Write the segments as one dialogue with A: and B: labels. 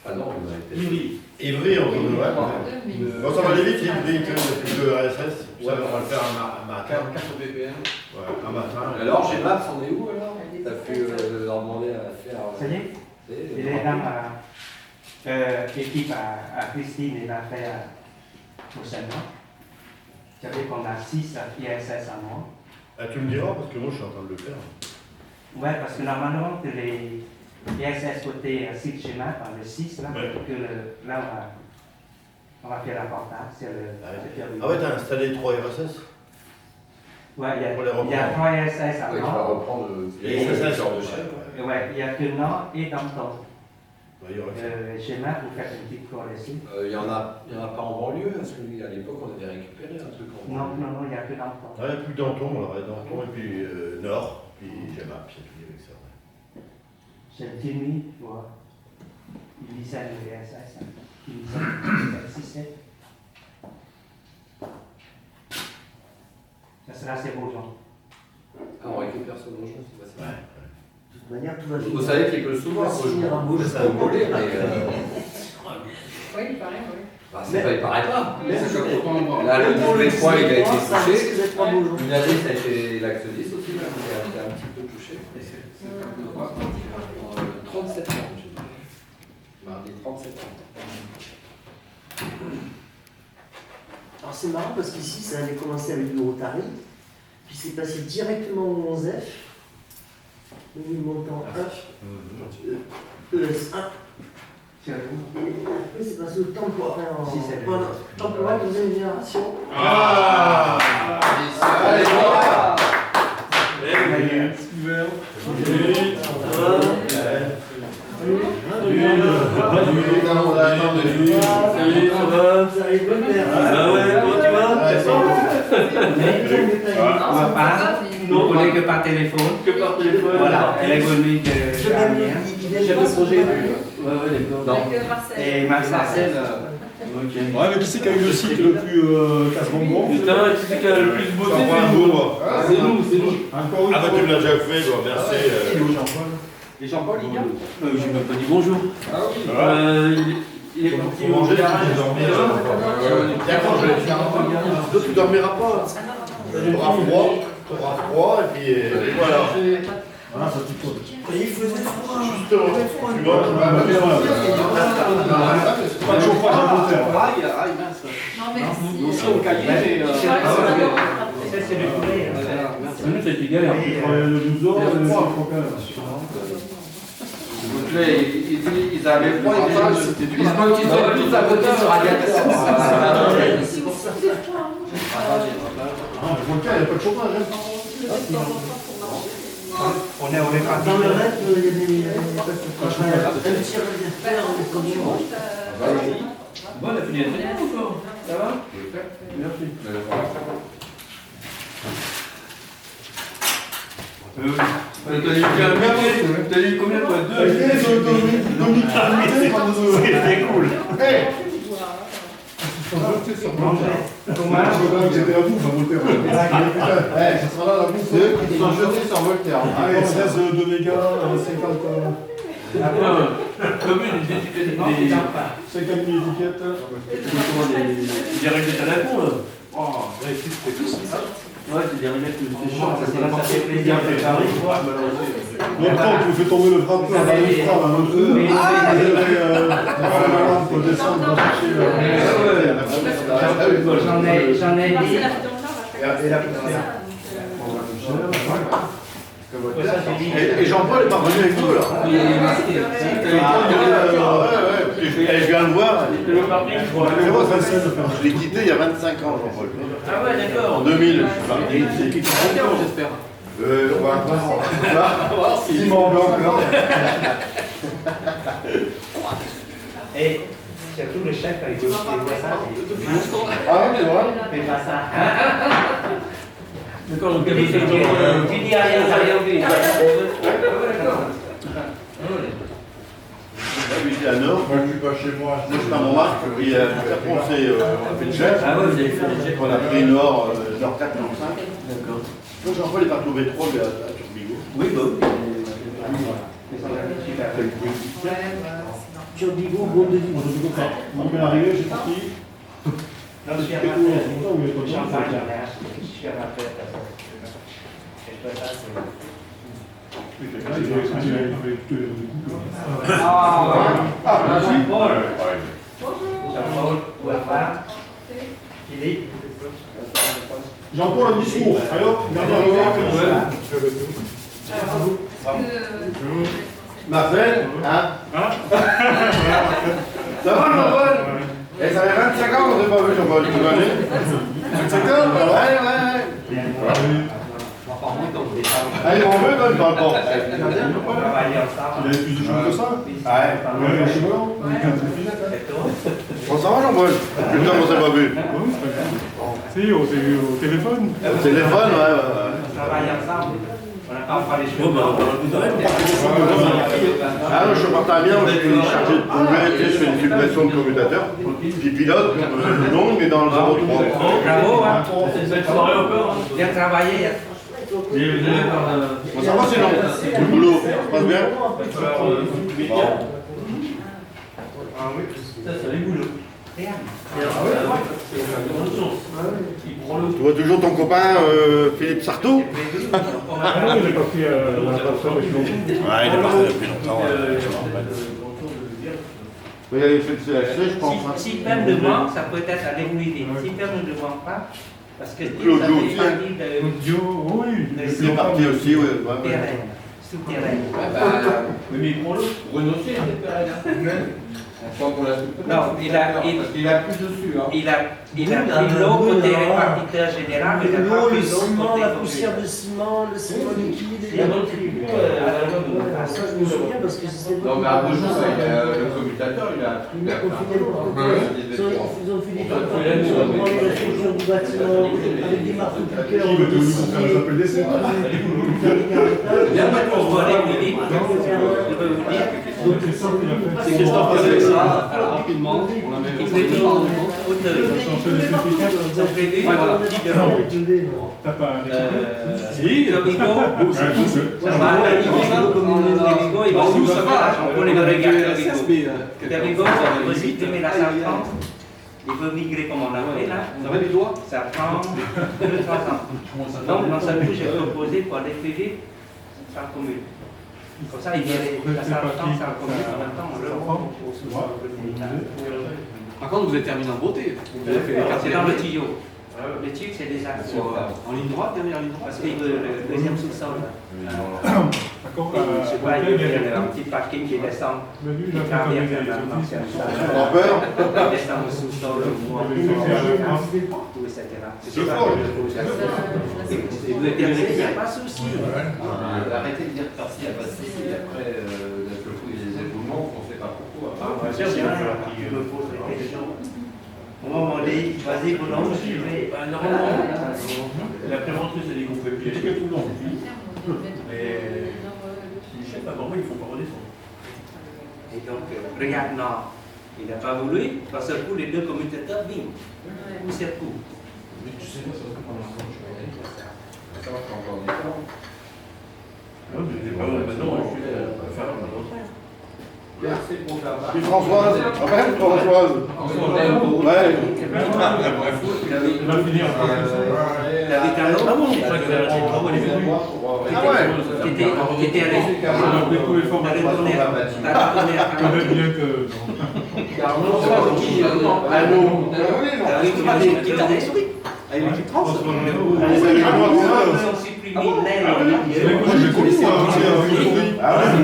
A: Ah non, on a été.
B: Ivry, on peut ouais. Bon, ça va aller vite, Ivry, le RSS.
A: Ouais,
B: On va le faire un matin.
A: 4 BPM.
B: Ouais, un matin.
A: Alors, GMAPS, on est où alors? T'as pu leur demander à faire.
C: Ça y est, il est dans l'équipe à Christine, il va faire prochainement. J'avais qu'on a 6 ISS à moi.
B: Ah, tu me diras, parce que moi je suis en train de le faire.
C: Ouais, parce que normalement, que les ISS côté site schéma, par le 6, là,
B: Ouais.
C: là on va faire la portage. C'est le.
B: Ah ouais, t'as installé 3 RSS?
C: Ouais, il y
B: Pour les reprendre.
C: a 3 ISS à
A: Ouais, tu vas
C: Nord.
A: reprendre
B: Les RSS sur le chef.
C: Ouais, il y a que Nord et Danton.
B: Il y aura que ça.
C: Schéma, vous faites une petite correction.
A: il y en a pas en banlieue, parce qu'à l'époque on avait récupéré un truc en
C: Non,
A: banlieue.
C: non, non, il n'y a que Danton.
B: Ah, il n'y a plus Danton, alors, et Danton, et puis Nord, puis Gemap, c'est fini avec ça.
C: C'est le Timmy, tu vois. Il disait le VSS. Il disait le 6-7. Ça sera assez beau, Jean.
A: Ah, on récupère ce logement, c'est pas ça.
B: Ouais.
D: De toute manière, tout va bien.
A: Vous savez qu'il peut souvent ça a volé, mais.
E: Oui, il paraît, oui.
A: Bah, c'est pas, il paraît pas.
D: Mais
A: C'est comme-
D: c'est-
A: Là, le double 3 il a été
D: Ça risque
A: touché.
D: d'être un beau jour.
A: Une année, ça a été l'Axe 10 aussi, là, qui a été un petit peu touché. 37 ans, j'ai dit. Mardi 37 ans.
D: Alors c'est marrant parce qu'ici, ça avait commencé avec le Rotary, puis c'est passé directement au 11F, au montant 1, ES1. Et après, c'est passé au temporaire, temporaire deuxième génération.
B: Ah
A: Allez, voilà.
D: Vous arrivez bien faire.
C: On va pas. Nous, on n'est que par téléphone. Voilà, elle est venue de
D: Je vais
C: Amiens.
D: il vient de projet.
A: Non.
C: Et Marcel.
F: Ouais, mais qui c'est qui a eu le site le plus casse-bonbon bon?
G: Putain, qui c'est qui a le plus beauté?
F: C'est nous. Encore une
B: Ah bah
F: fois.
B: tu me l'as déjà fait, bon, merci.
A: Et Jean-Paul, il vient?
G: J'ai même pas dit bonjour. Il est parti
B: Faut manger,
G: au garage.
B: tu peux dormir. D'accord, je vais le faire. Toi, tu dormiras pas. Tu auras froid, et puis voilà.
F: Ah, ça tu faut.
D: Il faisait froid.
B: Justement, tu vois,
F: Pas de chauffage à long terme.
E: Non, mais
A: Nous aussi, on caillait, mais.
C: Ça, c'est le poulet.
G: Nous, c'était galère.
F: Tu travailles de 12 ans, c'est trop quand même.
A: Donc là, ils avaient froid, ils se pointaient tous à côté sur radiateur.
E: si vous sortez froid,
F: Ah, le Volcan, il n'y a pas de chauffage.
C: On est au réparti.
D: Dans le reste, il y a un petit radiateur, on est comme ça.
G: Bon, on a fini la traîner encore. Ça va? Merci. T'as eu combien toi?
B: C'était cool.
F: J'étais à bouffe à Voltaire.
B: Ça sera là la bouffe. Ceux qui sont jetés sur Voltaire.
F: Allez, 16 de méga, 50
G: Commune, des étiquettes.
F: 50 000 étiquettes.
G: Des réglettes à la con là. Ouais, c'est des réglettes que c'est chiant.
C: Ça fait plaisir de Paris.
F: Longtemps, tu me fais tomber le frappeur dans le frein, un peu. La lampe descendre, va chercher.
C: J'en ai dit.
B: Et la poussière. Et Jean-Paul est pas revenu avec nous là. Je viens le voir.
G: Le parti, je crois.
B: Je l'ai quitté il y a 25 ans, Jean-Paul.
G: Ah ouais, d'accord.
B: En 2000, je suis parti.
A: J'espère.
B: On va voir s'il m'en veut encore.
C: Et surtout le chef avec le ça.
B: Ah oui, c'est vrai.
C: Fais pas ça.
G: D'accord, donc
C: Tu dis rien, ça rien vu.
G: D'accord.
B: Lui, il est à Nord.
F: Moi, je suis pas chez moi.
B: Moi, je suis à Montmartre. Puis après, on a fait le jet.
G: Ah ouais, vous avez fait les jets.
B: On a pris Nord 4, Nord 5.
G: D'accord.
B: Donc, Jean-Paul est parti au V3, mais à Turbigo.
G: Oui, bah oui.
D: Sur Bigot, bon de vie.
F: On met l'arrivée, j'ai parti.
C: Non, je suis
F: C'est tout,
C: amateur.
F: c'est pour ça, on est pas
C: Je suis
F: bien.
C: amateur, je suis amateur. Je peux pas, c'est...
F: Il fait là, il fait tout les coups.
C: Jean-Paul. Jean-Paul, Ouafard. Philippe.
F: Jean-Paul, un discours. Alors, dernière remarque.
B: Marcel, hein? Ça va, Jean-Paul? Eh, ça fait 25 ans qu'on ne s'est pas vu, Jean-Paul, tu vas aller? 25 ans? Ouais. Allez, on veut, quand il parle pas.
C: On travaille ensemble.
F: Il avait plus de choses que ça.
B: Ouais.
F: Ouais, je sais pas.
B: On s'en va, Jean-Paul? Putain, on s'est pas vu.
F: Si, au téléphone.
B: Au téléphone, ouais.
C: On travaille ensemble. On n'a pas parlé de choses.
B: Ah non, je suis parti à bien, je suis chargé de projet, je fais une suppression de commutateur. Puis pilote, longue, mais dans le 03.
C: Bravo, hein. C'est une belle soirée encore. Bien travaillé.
B: Bon, ça va sinon? Le boulot, ça se passe bien?
G: Ça, c'est les boulots.
B: Tu vois toujours ton copain Philippe Sartou?
F: Ah non, il est parti à la plateforme avec nous.
B: Ouais, il est parti depuis longtemps. Il a fait le CHC, je pense.
C: Si Pam ne manque, ça peut être aller plus vite. Si Pam ne manque pas, parce que
B: Claude
C: ça
B: aussi,
C: fait partie de
F: Oui,
B: Il est parti aussi, oui.
C: terrain, souterrain.
G: Mais il prend l'autre. Bruno aussi, il était pareil.
C: Non, il a
A: plus dessus. Hein.
C: pris l'eau côté répartiteur général, mais il n'a pas
D: L'eau, le
C: pris l'eau
D: ciment,
C: côté
D: la poussière de ciment, le ciment liquide.
C: Il y a d'autres trucs.
D: Ça, je me souviens parce que c'était.
A: Non, mais à deux jours, le commutateur, il a un truc.
D: Ils ont fait des trucs pour la construction du bâtiment avec des marteaux piqueurs.
F: Qui va te faire les appels d'essai?
C: Bien, on va aller plus vite. Je peux vous dire.
G: C'est Christophe qui a fait ça rapidement. On avait
C: Il fait l'eau Hauteuil. Ils ont prévu 10
F: T'as pas un
C: Le bigot, ça va, le bigot, il va où ça va? On peut les regarder le bigot. Le bigot, c'est possible, mais la safran, il veut migrer comme on a fait là.
G: Ça va les doigts?
C: Ça prend 2-3 ans. Donc, dans ce coup, j'ai proposé pour aller plus vite, ça commune. Comme ça, il vient la safran, ça commune, en même temps, on le reprend.
G: Par contre, vous avez terminé en beauté. Vous avez fait les quartiers
C: C'est dans le
G: derniers.
C: tuyau. Le tuyau, c'est des axes.
G: En ligne droite, dernière ligne droite.
C: Parce qu'il veut le deuxième sous-sol.
F: D'accord,
C: Je sais pas, il y a un petit parking qui descend.
F: menu,
C: Qui
F: là,
C: traverse
F: des
C: la
F: offices.
B: T'as peur?
C: Il descend au sous-sol, etc.
B: C'est fort.
C: Et vous êtes terminé, il n'y a pas de souci.
A: Arrêtez de dire que par-ci, il n'y a pas de souci. Après, d'un seul coup, il y a des éboulements, on ne sait pas pourquoi.
C: C'est bien, il me pose des questions. Au moment où on dit, vas-y, vous non, je vais.
G: Normalement, la prévention, c'est des groupes pièges. Mais je sais pas, normalement, il faut pas redescendre.
C: Et donc, regarde, non, il n'a pas voulu, parce que coup, les deux commutateurs, bim, coup sur coup.
A: Mais tu sais pas, ça va prendre un temps, je vais aller. Ça va faire encore du temps.
G: Maintenant, je suis là, on va faire un autre.
A: Merci pour faire ça.
B: Puis Françoise, après Françoise. Ouais.
F: Il va finir.
C: La Vitalo,
B: Ah ouais.
C: qui était allé, t'as retourné à
F: Peut-être bien que.
B: Allô.
C: qui faisait sourire.
F: Ils
C: Ils ont supprimé l'aile.
F: J'ai connu ça.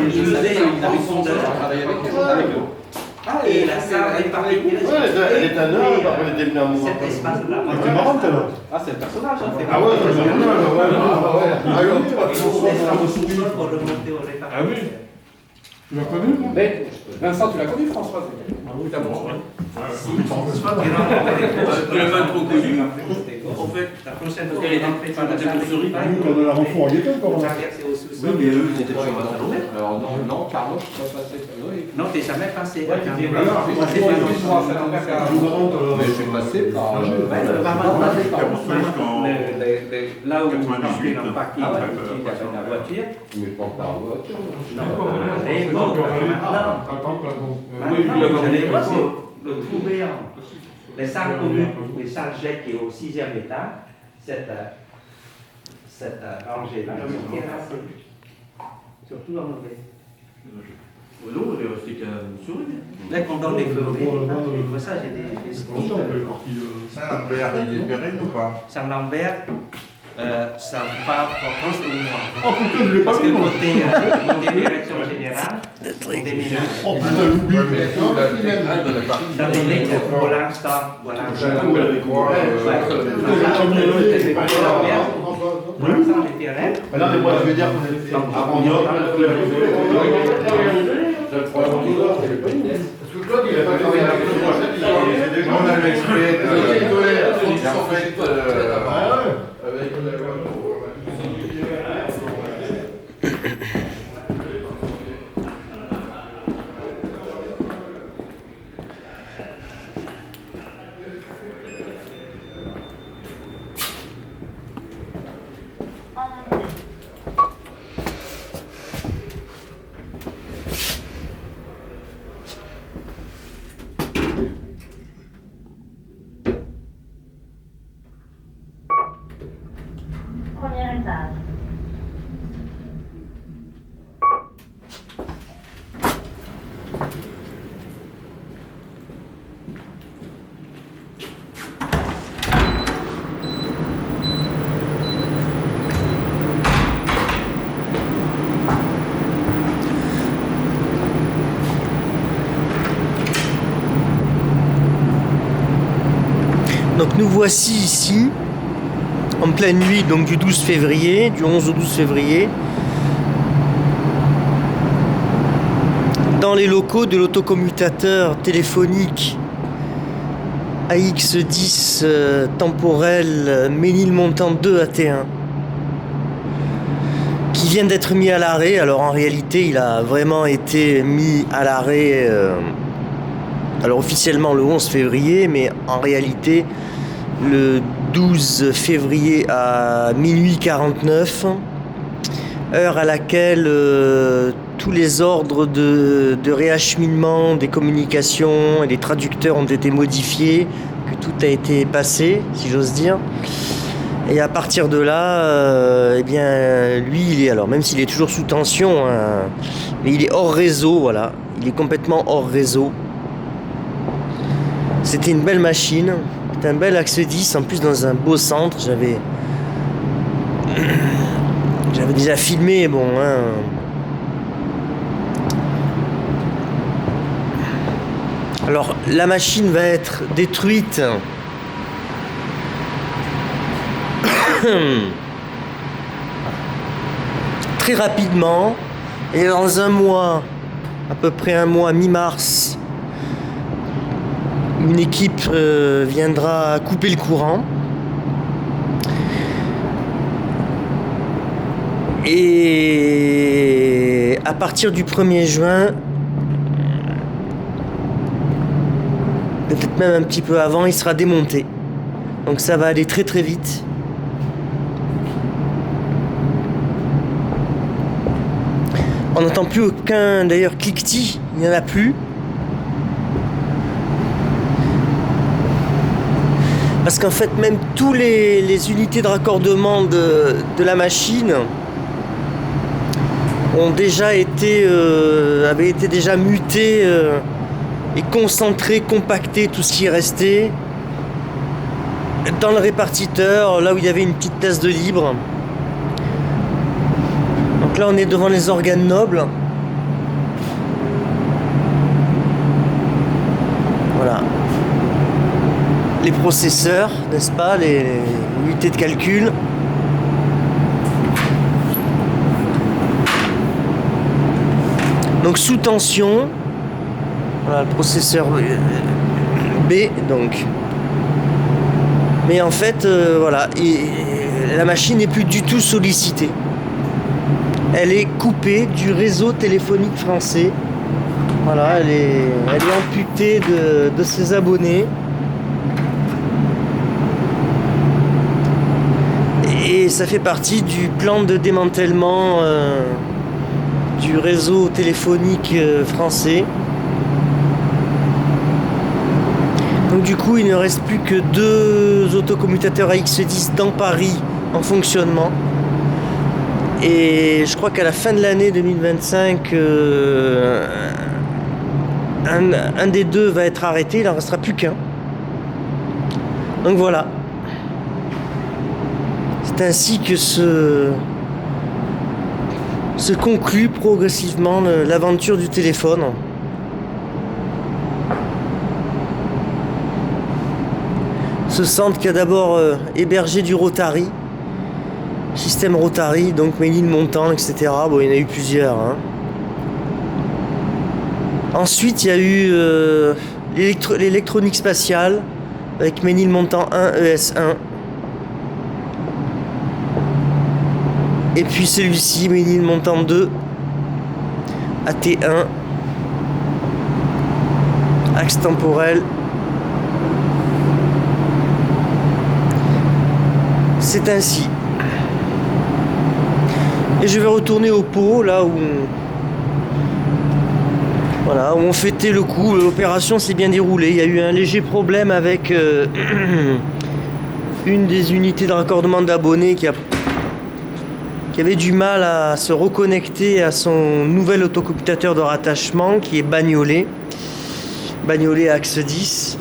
C: Ils faisaient en profondeur. Et la salle est partie.
B: Ouais, elle est à neuf, après elle était venue à moi.
C: Cet espace-là.
F: C'est marrant, t'es là.
G: Ah, c'est le personnage, hein.
B: Ah ouais, c'est un personnage, ouais. Ah oui.
C: Pour remonter au répartiteur.
F: Ah oui. Tu l'as connu?
A: Mais, Vincent, tu l'as connu, François?
G: Oui, t'as bon.
C: Tu l'as pas trop connu. au fait, la prochaine fois, les entrées par la salle de
F: Nous,
C: travail,
F: quand on a l'enfant, il était encore là.
C: traverser au sous-sol.
A: Oui, mais eux, ils étaient sur la salon. Alors non, Carlos, je suis pas passé.
C: Non, t'es jamais passé.
A: Ouais,
C: Attends,
A: tu dis,
C: voilà,
A: voilà,
C: moi, c'est
A: moi,
C: pas
A: je
C: dans
A: suis sur la salon. Mais je suis passé par.
C: Là où on partait dans le parking,
A: Ah ouais.
C: il y avait la voiture.
A: Mais pas par voiture.
C: Non, et bon, maintenant, vous allez voir, c'est le trou béant. Les salles communes, les salles jet qui est au 6e étage, cette rangée-là, ils sont terrassés. Surtout dans le V.
H: Non, il est resté qu'à une souris.
C: Dès qu'on donne les feux verts, et pour ça, j'ai des skis.
B: Saint-Lambert, il est pérenne ou pas?
C: Saint-Lambert, ça part pour
F: Oh putain, je l'ai pas
C: parce que
F: vu, moi.
C: côté direction générale, on déménage.
F: Oh putain, l'oubli.
C: Dans les lignes, pour l'instant, voilà. Pour l'instant, les terrains.
B: Non, mais moi, je veux dire qu'on avait fait avant parce que Claude, il a pas travaillé avec le projet, il a déjà. On avait expliqué.
I: Premier étage.
D: Donc nous voici ici, en pleine nuit donc du 12 février, du 11 au 12 février, dans les locaux de l'autocommutateur téléphonique AX10 temporel Ménilmontant 2 AT1, qui vient d'être mis à l'arrêt. Alors en réalité il a vraiment été mis à l'arrêt alors officiellement le 11 février, mais en réalité le 12 février à minuit 49, heure à laquelle tous les ordres de réacheminement des communications et des traducteurs ont été modifiés, que tout a été passé, si j'ose dire. Et à partir de là, eh bien, lui, il est, alors même s'il est toujours sous tension, hein, mais il est hors réseau, voilà. Il est complètement hors réseau. C'était une belle machine, c'était un bel axe 10, en plus dans un beau centre. J'avais déjà filmé, bon, hein. Alors la machine va être détruite très rapidement, et dans un mois, à peu près un mois, mi-mars, une équipe viendra couper le courant. Et à partir du 1er juin, peut-être même un petit peu avant, il sera démonté. Donc ça va aller très très vite. On n'entend plus aucun, d'ailleurs, cliquetis, il n'y en a plus. Parce qu'en fait, même tous les unités de raccordement de la machine ont déjà été, avaient été déjà mutées et concentrées, compactées, tout ce qui est resté dans le répartiteur, là où il y avait une petite place de libre. Donc là, on est devant les organes nobles. Voilà. Les processeurs, n'est-ce pas, les unités de calcul. Donc sous tension, voilà le processeur B, donc Mais en fait, voilà, la machine n'est plus du tout sollicitée. Elle est coupée du réseau téléphonique français. Voilà, elle est amputée de ses abonnés. Et ça fait partie du plan de démantèlement du réseau téléphonique français. Donc du coup, il ne reste plus que 2 autocommutateurs AX10 dans Paris en fonctionnement. Et je crois qu'à la fin de l'année 2025, un des 2 va être arrêté, il n'en restera plus qu'un. Donc voilà. C'est ainsi que se conclut progressivement l'aventure du téléphone. Ce centre qui a d'abord hébergé du Rotary, système Rotary, donc Ménilmontant, etc. Bon, il y en a eu plusieurs. Hein. Ensuite, il y a eu l'électronique spatiale avec Ménilmontant 1, ES1. Et puis celui-ci, Ménilmontant 2, AT1, axe temporel. C'est ainsi. Et je vais retourner au pot, là où on fêtait le coup. L'opération s'est bien déroulée. Il y a eu un léger problème avec une des unités de raccordement d'abonnés qui avait du mal à se reconnecter à son nouvel autocommutateur de rattachement qui est Bagnolet axe 10.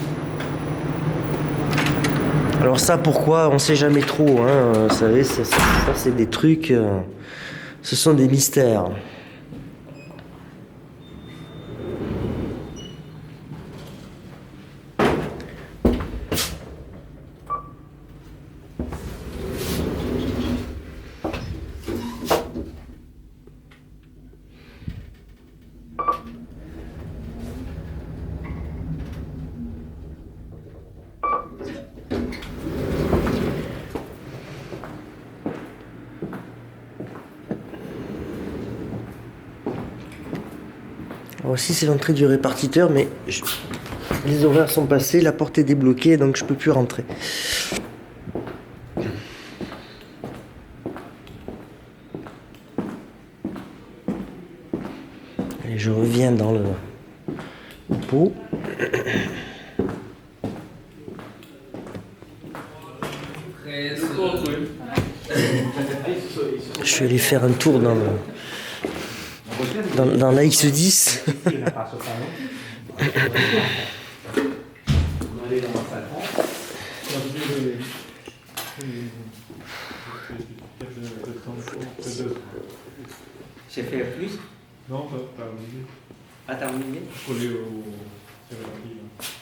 D: Alors ça, pourquoi, on sait jamais trop, hein. Vous savez, ça c'est des trucs, ce sont des mystères. Voici, c'est l'entrée du répartiteur, mais les horaires sont passés, la porte est débloquée, donc je peux plus rentrer. Allez, je reviens dans le pot. Je vais aller faire un tour dans la X10.
C: J'ai fait plus?
F: Non, t'as oublié.
C: Ah, t'as oublié?
F: Collé au...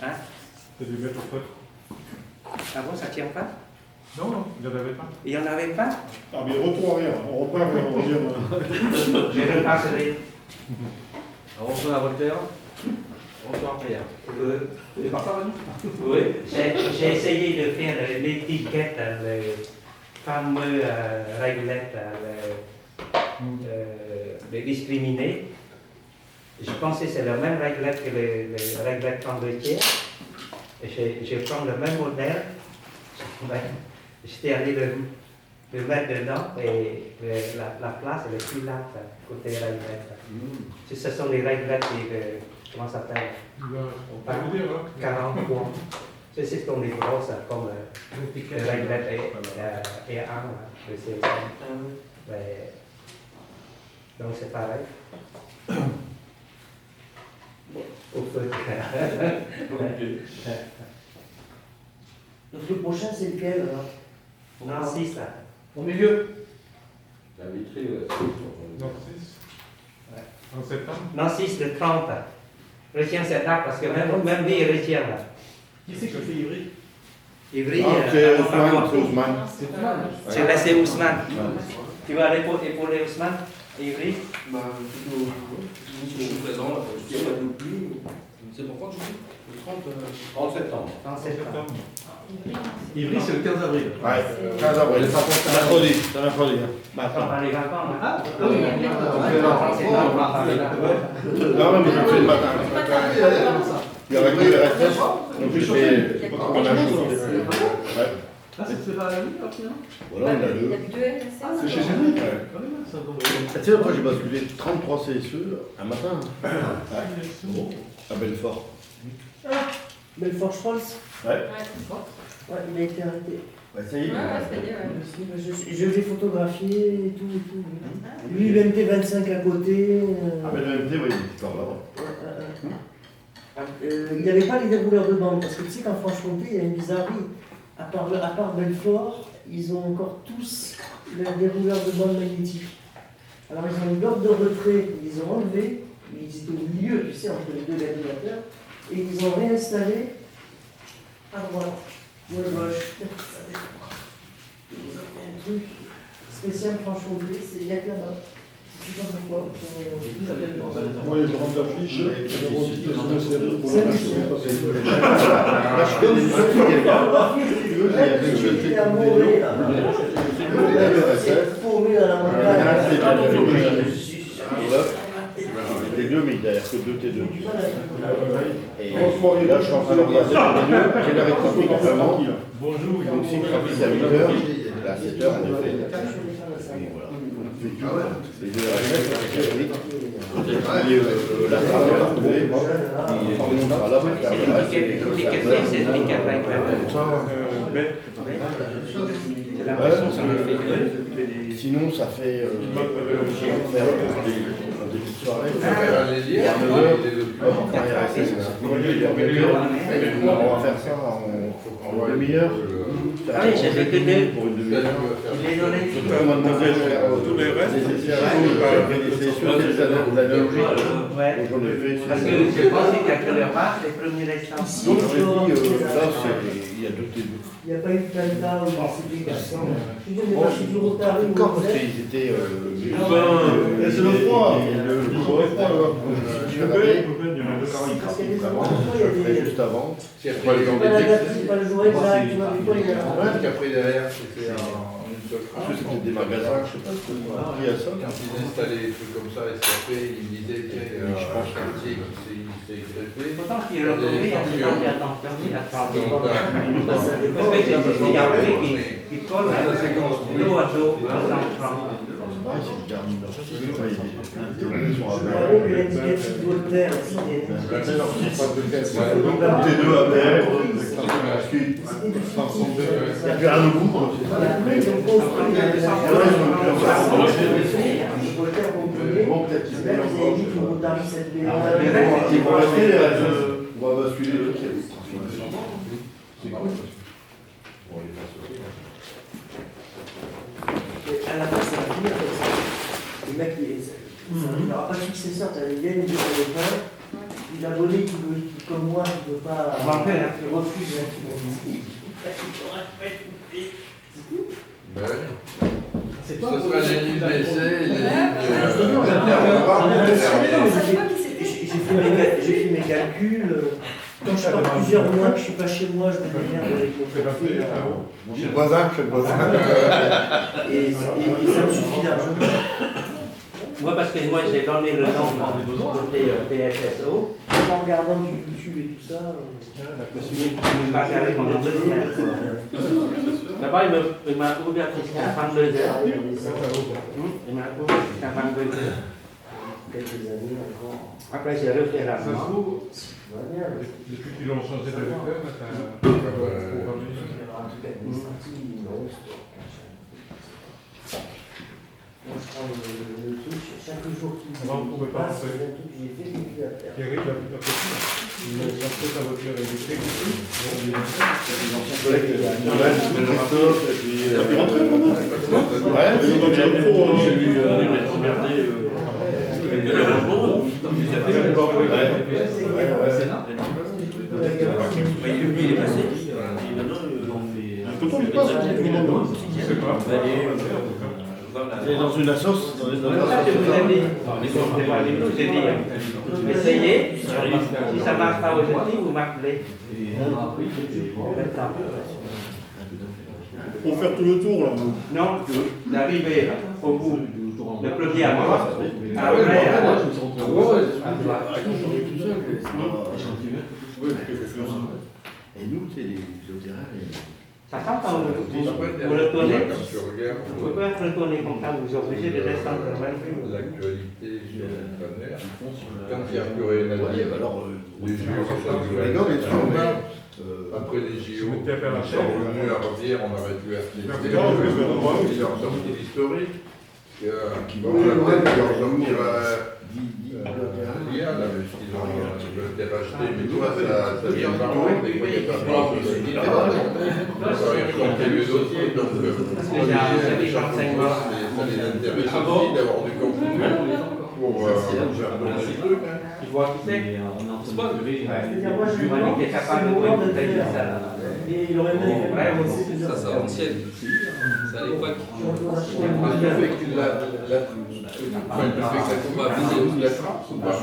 C: Hein?
F: T'as dû mettre au fait.
C: Ah bon, ça tient pas?
F: Non, il n'y en avait pas.
C: Il n'y en avait pas?
F: Ah, mais retour arrière, on repart et on revient.
C: Je repasserai.
A: On retourne à Voltaire, on retourne arrière.
C: Oui.
A: Et par ça,
C: Oui, j'ai essayé de faire l'étiquette, le fameux réglette, le discriminé. Je pensais que c'est la même réglette que le réglette d'entretien. Je prends le même modèle. J'étais allé le mettre dedans et la place elle est plus large côté réglette. Ce sont les réglettes comment ça s'appelle? 40 points. Ce sont des grosses comme le réglette et un, le C5. Donc c'est pareil. Au feu.
D: Donc le prochain, c'est lequel alors?
C: Non, 6 là.
D: Au milieu.
A: La vitrée,
F: Non, 6.
C: Ouais.
F: En septembre.
C: Non, 6 de 30. Retiens cette date parce que même lui, il retient là.
G: Qui c'est qui fait Ivry?
C: Ivry,
B: c'est Ousmane.
C: c'est laissé Ousmane. Tu vas aller épauler Ousmane, Ivry?
A: Bah, plutôt, je suis présent, là, il n'y a pas de pluie.
B: C'est pour quand tu dis le 30
A: septembre.
C: En septembre.
H: Ivry, c'est le 15 avril.
B: Ouais, 15 avril. C'est mercredi. C'est mercredi.
C: Pendant les vacances.
G: Ah,
B: Non, mais je fais le matin. Il y aurait que les restes. Donc je fais on a chauffé. Ouais.
H: Ah, ça se fait pas à la nuit, alors, finalement?
B: Voilà, on a deux.
E: Il y a deux LSS.
F: C'est chez Génie.
B: Ouais. Tu sais, après j'ai basculé 33 CSE un matin. À Belfort.
D: Belfort-Scholz.
B: Ouais.
D: Ouais, il a été arrêté.
B: Ouais, ça y est.
E: Ouais, ça y est, ouais.
D: Je l'ai photographié et tout. Lui, le MT25 à côté.
B: Ah, mais le MT, oui, il était par là-bas.
D: Il n'y avait pas les dérouleurs de bande, parce que tu sais qu'en Franche-Comté, il y a une bizarrerie. À part Belfort, ils ont encore tous les dérouleurs de bande magnétique. Alors ils ont une borne de retrait, ils les ont enlevés, ils étaient au milieu, tu sais, entre les deux ventilateurs, et ils ont réinstallé à droite ou à gauche. Ils ont fait un truc spécial Franche-Comté, c'est il y a que là-bas. Je sais pas pourquoi.
F: Moi, les grandes affiches, les redites de la série pour la machine, parce que
D: Il est amoureux là. C'est paumé dans la montagne.
B: T2, mais il n'y a que 2 T2. Et là, je suis en train de regarder le T2, quelle heure est trafic vraiment.
H: Bonjour.
B: Donc, si le trafic est à 8h, à 7h, on est fait. Et voilà. Les deux RSS, la salle, on va retrouver. On sera là pour faire le reste.
C: J'ai l'impression que ça me fait peur.
B: Sinon, ça fait des petites soirées. À 9h, on va faire ça en demi-heure.
C: Ah oui, j'ai fait que deux.
B: Pour une demi-heure.
C: Il est donné.
B: On m'a demandé de faire tous les restes. L'analogie.
C: Ouais.
B: J'en ai fait.
C: Parce que je pensais qu'à quelle heure passe les premiers restants.
B: Donc, là, il y a deux T2.
D: Il n'y a pas eu de Penta ou de multiplication. Je dis, mais moi, je suis du retard.
B: Quand parce qu'ils étaient.
F: c'est le froid.
B: Le
F: froid, là.
D: Parce qu'il y a des endroits, il y a des.
B: juste avant.
D: C'est pas le jour exact, tu vois, des fois, il y a.
A: Qu'après derrière, c'était en une seule
B: Parce que c'était des magasins, je sais pas ce qu'on a pris à ça.
A: Quand ils installaient des trucs comme ça, et après, ils me disaient qu'il y a un chantier qui s'est greffé.
C: Pourtant, s'il est retourné, il y a des gens qui attendent fermé la porte.
A: Donc,
C: Parce que c'est Yahweh qui colle l'eau à dos dans le franc.
B: Ah, c'est du garni. Ils sont
D: Bravo, que l'étiquette de Voltaire, aussi.
B: T2 ABR. Il y a plus rien au bout.
D: Après, ils ont construit Voltaire Montpellier. Là, vous avez dit que vous tarissez cette
B: Ils vont rester, on va basculer le truc.
D: À la fin, ça va finir comme ça. Le mec, il n'aura pas de successeur, tu as une vieille de téléphone. Il a volé qui veut, comme moi, qui ne veut pas.
C: On va en faire, hein.
D: Il refuse.
A: c'est pas ce sera les lignes d'essai, les
D: J'ai fait mes calculs. Quand je pars plusieurs mois, que je ne suis pas chez moi, je me démerde avec mon papier.
B: Je suis le voisin, je suis le voisin.
D: Et ça me suffit largement.
C: Moi, parce que moi, j'ai donné le nom du côté PSSO.
D: En regardant du YouTube et tout ça.
C: Je me suis bagarré pendant 2 semaines. D'abord, il m'a ouvert jusqu'à 22h. Il m'a ouvert jusqu'à 22h.
D: Quelques années encore.
C: Après, j'ai refait la main.
F: Depuis qu'ils ont changé de lecteur,
D: Moi, je prends le truc, chaque jour qui
F: on ne pouvait pas
D: passe,
F: rentrer.
D: c'est un truc que j'ai fait, j'ai plus à faire.
F: Thierry, la petite, il a acheté sa voiture électrique.
B: Christophe, et puis. T'as pu rentrer maintenant? Ouais, donc j'ai trop. J'ai vu.
C: Il est passé.
F: Je sais pas.
B: C'est dans une assoce, dans une assoce.
C: je vous ai dit, j'ai dit, essayez, si ça ne marche pas aujourd'hui, vous m'appelez.
F: Pour faire tout le tour, là.
C: Non, d'arriver au bout, de plugger à droite, après à droite.
B: Et nous, c'est les terrains.
C: Ça sent quand vous retournez, vous pouvez retourner comme ça, vous êtes obligé de descendre.
I: L'actualité sur l'année, quand il y a plus rien à dire, alors les JO, après les JO, ils sont venus à redire on arrête le RTT, ils ont sorti l'historique, ils ont sorti l'IA, là, parce qu'ils ont été rachetés, mais tout ça vient par an, des fois il n'y a pas de possibilité. Ils ont fait le dossier, donc ça les intéresse aussi d'avoir du contenu pour donner des trucs.
C: Tu vois qui c'est? Malik est capable de dire ça.
G: Ça, c'est ancienne. C'est à l'époque.
I: Le fait que ça va viser toute la France ou pas?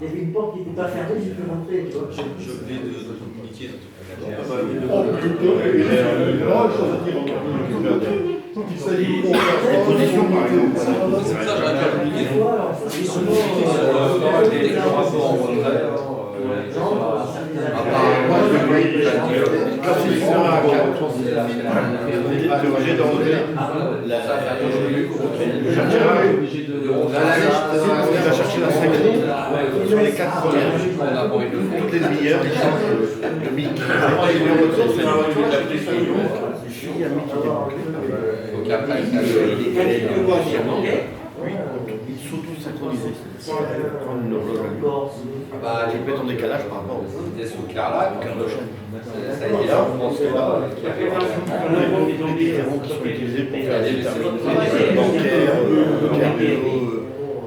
D: Il y avait une porte qui n'était pas fermée, j'ai pu rentrer.
G: Je venais de communiquer. C'est pour ça que j'aurais pu communiquer.
B: Sur les 4 premières, toutes les demi-heures, le mic.
I: Donc après,
B: Ils sont tous synchronisés. Prendre une horloge qui peut être en décalage par rapport aux vitesses au quart là, au quart de chaîne. Ça a été là, je pense que là, qui avait des différents qui sont utilisés pour faire des terminaux bancaires,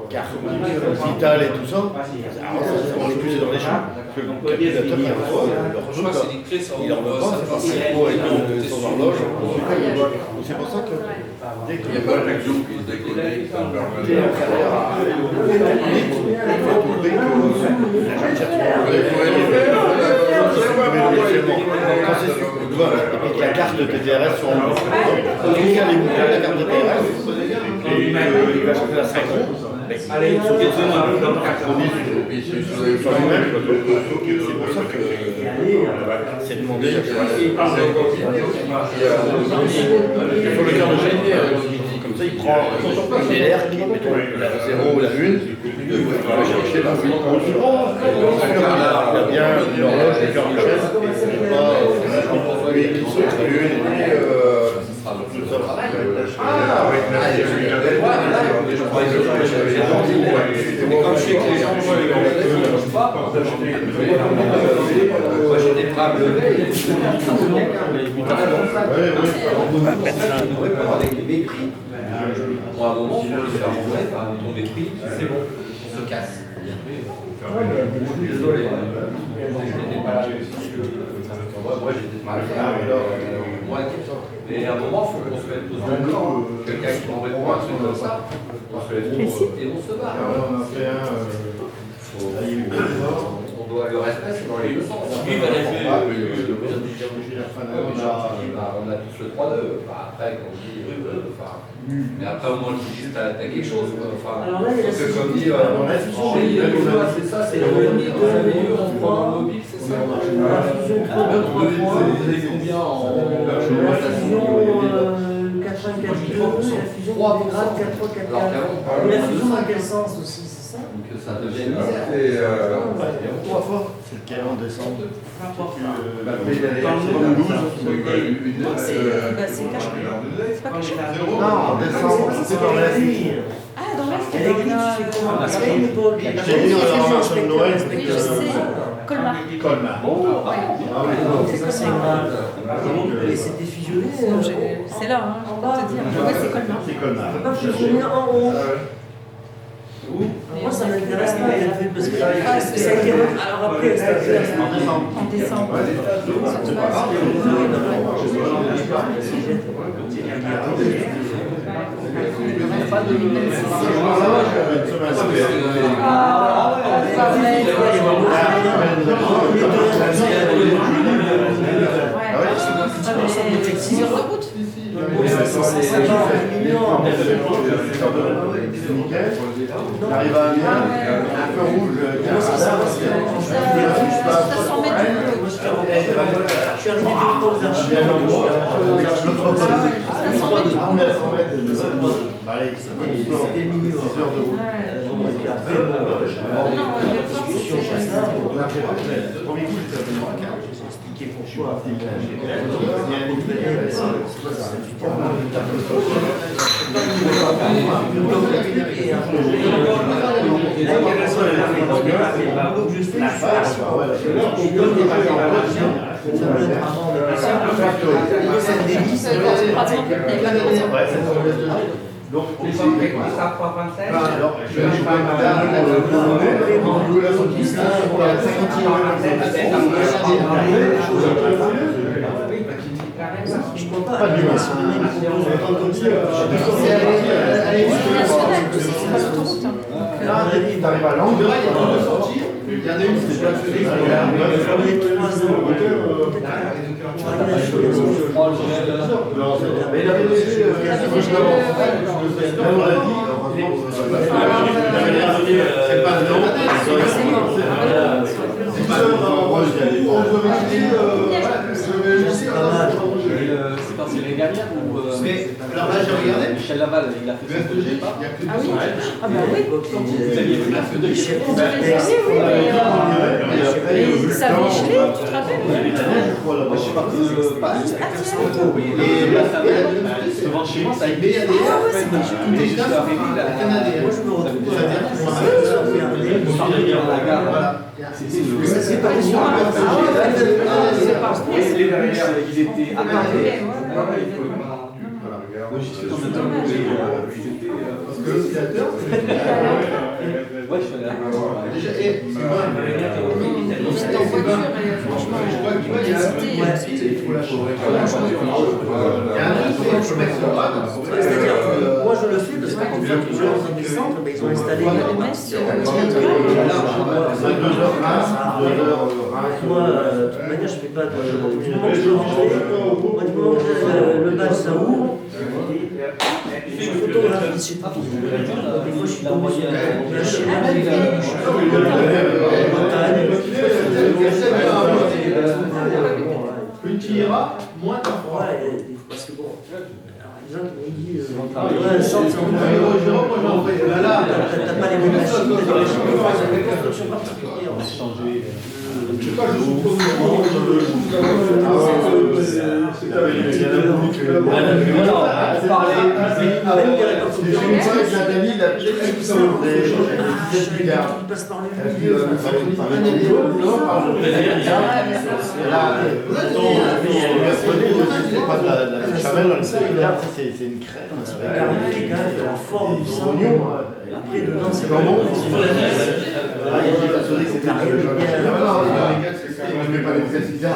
B: carte vitale et tout ça. Alors ça mange plus dans les champs. Le calculateur qui reçoit leur truc, il leur veut pas, c'est pas avec son horloge. C'est pour ça que dès qu'il
I: il n'y a pas de jour qui se déconnecte en permanence.
B: La carte de TTRS sur le il y a les mouvements de la carte de TTRS et il va chercher la synchro.
C: Allez,
B: C'est pour ça que c'est demandé sur le cœur de chaîne. Comme ça, il prend l'air qui est, mettons, la 0 ou la 1, il va chercher la 8. Il a bien l'horloge, le cœur de chaîne, lui qui se une et
G: Comme je sais que les gens ne peuvent pas, moi j'ai des bras levés. Avec les mépris. Pour un moment, il faut le faire rentrer par ton mépris, c'est bon, on se casse. Désolé. Moi j'étais mal fait. Mais à un moment, il faut qu'on se mette tous en plan. Quelqu'un qui m'envoie pour un truc comme ça, on se lève et on se barre. On doit le respect, c'est dans les deux sens. Lui, on a tous le 3-2. Après, quand on dit. Mais après, au moins, tu dis que tu as quelque chose.
D: Alors là, il y a
G: parce que comme dit, c'est ça, c'est le mobile, on prend le mobile, c'est ça. Vous avez combien en.
D: La fusion 4-1-4-2 et la fusion intégrale 4-3-4-4. Et la fusion dans quel sens aussi, c'est ça?
G: Donc ça devient
B: trois fois. C'est lequel en décembre?
E: C'est caché. C'est pas caché.
B: Non, en décembre, c'est dans la vie.
E: Ah, dans la
D: Elle est écrite, tu sais comment? Parce qu'à une époque,
B: Je t'ai dit, on a un marché de Noël.
E: Oui, je sais. Colmar.
B: Colmar.
D: c'est ça, c'est et c'était fusionné.
E: C'est là, hein, je peux te dire. Oui, c'est Colmar.
B: C'est Colmar.
D: Pas fusionné en haut.
B: Où?
J: reste pas élevé parce que ça a été alors après, ça a été
E: En décembre.
J: Ouais,
E: 6 heures de route.
B: T'arrives à Amiens, un feu rouge,
E: Ça 100 mètres du boulot.
J: je suis arrivé deux fois aux archives. C'était minuit.
B: 6 heures de route.
J: Et après, discussion sur ça.
B: Premier coup, j'étais à Pékin.
J: J'ai expliqué pourquoi. Il y a un autre élève,
B: Donc,
C: Vous comprenez que ça prend 27?
B: alors, je vais pas
J: je peux pas aller sur les mêmes
B: t'arrives à Langres, il y en a une, c'est pas mais il avait laissé c'est pas de
H: C'est parce qu'il est gagnant ou.
B: mais alors là j'ai regardé.
H: Michel Laval, il a fait ça.
E: Ah oui. Ah bah oui.
H: Vous aviez vu la feu de Michel.
E: On devait le faire, oui, mais ça avait gelé, tu te rappelles?
H: Moi, je suis parti devant chez moi, ça a été.
E: Ah ouais, c'était
H: Mais je suis arrivé là.
J: Moi, je me retrouve à la gare.
H: C'est pas sûr. Les derrière, ils étaient attendés.
B: Parce que l'oscillateur,
H: Ouais, je fais la.
B: déjà,
E: J'étais en voiture et franchement,
B: il faut la chauffer. Il y a un truc, c'est que
J: C'est-à-dire que moi je le fais parce qu'en fait, les gens dans les centres, ils ont installé une messe. Moi, de toute manière, je fais pas de. Du moment que je rentre, moi, du moment que le bal ça ouvre, je photographie, c'est tout. Des fois, je suis tombé sur un schéma, je suis tombé en Bretagne.
B: Plus tu iras, moins t'en feras.
J: Ouais, parce que bon, les gens qui m'ont dit, ouais, centre, c'est en
B: Là,
J: t'as pas les mêmes machines, t'as des machines qui font des constructions particulières.
B: je sais pas, je suppose
J: Il passe par le milieu.
B: C'est une crème.
J: En forme du sang. Après, dedans, c'est vraiment.
B: Je mets pas les précisions.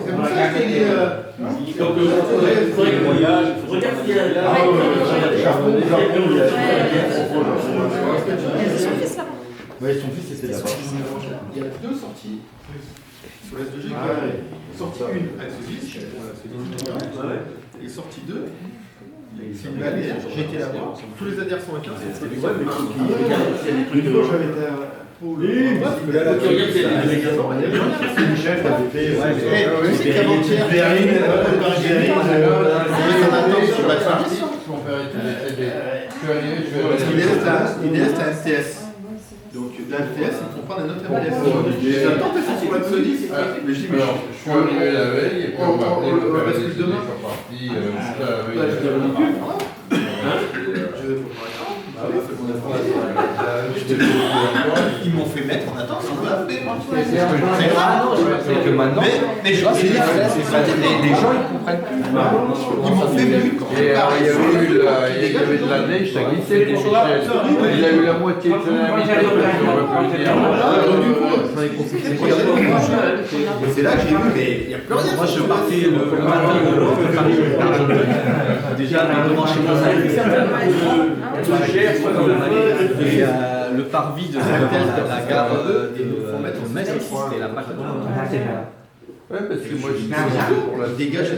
B: C'est pour ça qu'il est.
J: Regarde, il y a
B: Oui, son fils était là-bas.
F: Il y a deux sorties sur la S2G. Sortie 1, axe 10, et sortie 2, c'est une ADR. J'ai été là-bas. Tous les ADR sont à 15. Une fois, j'avais été à Pôle.
B: C'est Michel qui avait fait.
F: Tu sais qu'avant-hier, sur la service, il est à MTS. Donc la MTS, ils font pas la note MTS. Les attentes, elles sont sur la Sony. Mais je dis, mais
I: je suis arrivé la veille et puis on m'a appelé pour faire
F: parce
I: des
F: que
I: études,
F: demain-
I: je suis reparti jusqu'à la veille. J'étais au courant,
F: ils m'ont fait mettre en attente, ils m'ont fait.
G: C'est que maintenant,
F: Mais je sais bien, les gens ils comprennent plus. Ils m'ont fait plus.
I: Et alors, il y avait de la neige, ça glissait pour Michel. Il a eu la moitié de son invitation.
F: C'est là que j'ai vu, mais il y a plus rien.
H: Moi, je partais le matin de l'autre Paris. Déjà, devant chez moi, ça et le parvis de la gare de Metz, c'était la PAC.
I: Ouais, parce que moi, je suis pour la dégage.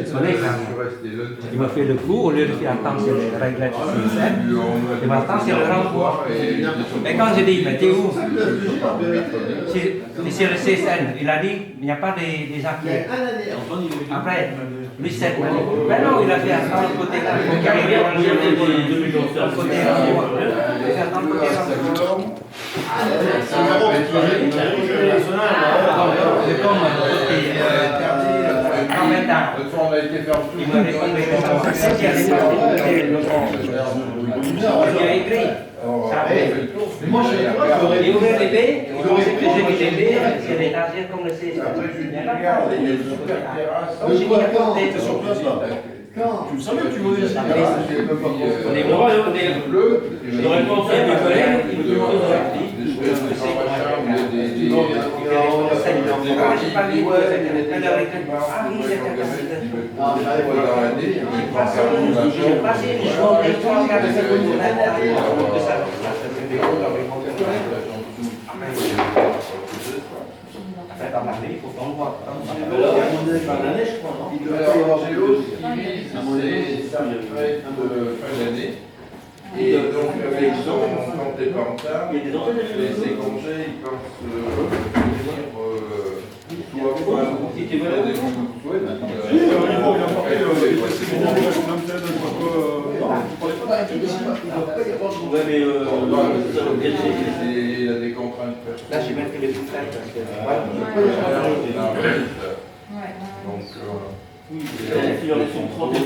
C: Il m'a fait le cours, au lieu de faire attendre sur les règles du CSM, il m'a attendre sur le renvoi. Mais quand j'ai dit, mais t'es où? Sur le CSN, il a dit, il n'y a pas des affaires. Après, lui, c'est m'a dit, mais non, il a fait attendre le côté là, il faut qu'il arrive à le côté renvoi. Il a fait attendre le côté renvoi. C'est comme en même temps,
I: On a été faire tout.
C: il m'a répondu comme ça. Il a écrit.
F: Moi, je
C: Il ouvrait les baies, il pensait que j'ai mis les baies, c'est des étagères comme le CSA. Donc j'ai mis à côté.
F: sur place là. Tu le savais que tu voulais ça.
C: On est bon, on est bleu. Je réponds à mes collègues, ils me demandent il faut qu'on voit.
I: Ça fait fin d'année. Et donc, avec son, quand t'es pas en retard, ses congés, ils pensent venir soit pas.
C: Si tu veux,
I: Il a des contraintes.
C: là j'ai même fait les bouteilles parce que.
I: Donc,
J: Il aurait son 30
F: Qui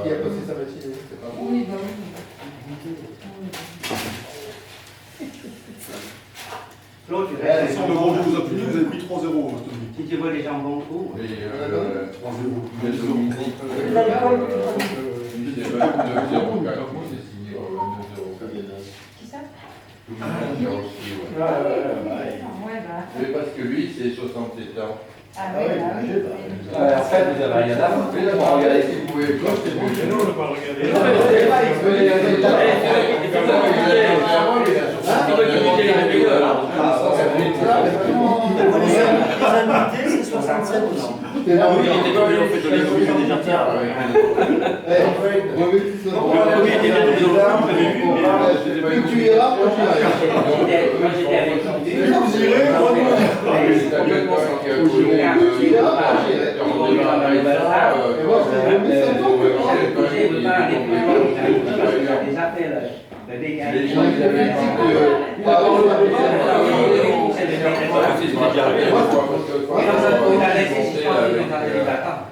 F: a passé sa matinée, c'est pas bon.
E: Oui, bah oui.
C: Claude, tu
F: Ça
C: restes.
F: sent le gros vous a puni, vous avez pris 3-0.
C: Si tu veux les gens bons coups.
E: Qui ça?
I: Ouais,
E: Ouais, bah.
I: mais parce que lui, c'est 67 ans.
E: Ah ouais, bah oui.
G: En fait, vous avez rien à foutre.
I: Regardez si vous pouvez. C'est bon,
F: Non, on ne pas regarder.
J: c'est 67 aussi.
H: Oui, il était tombé en fait de l'évolution des artères.
F: Tu iras, moi
C: Quand j'étais avec lui,
F: vous irez,
C: des appels de dégâts.
I: Les gens, ils avaient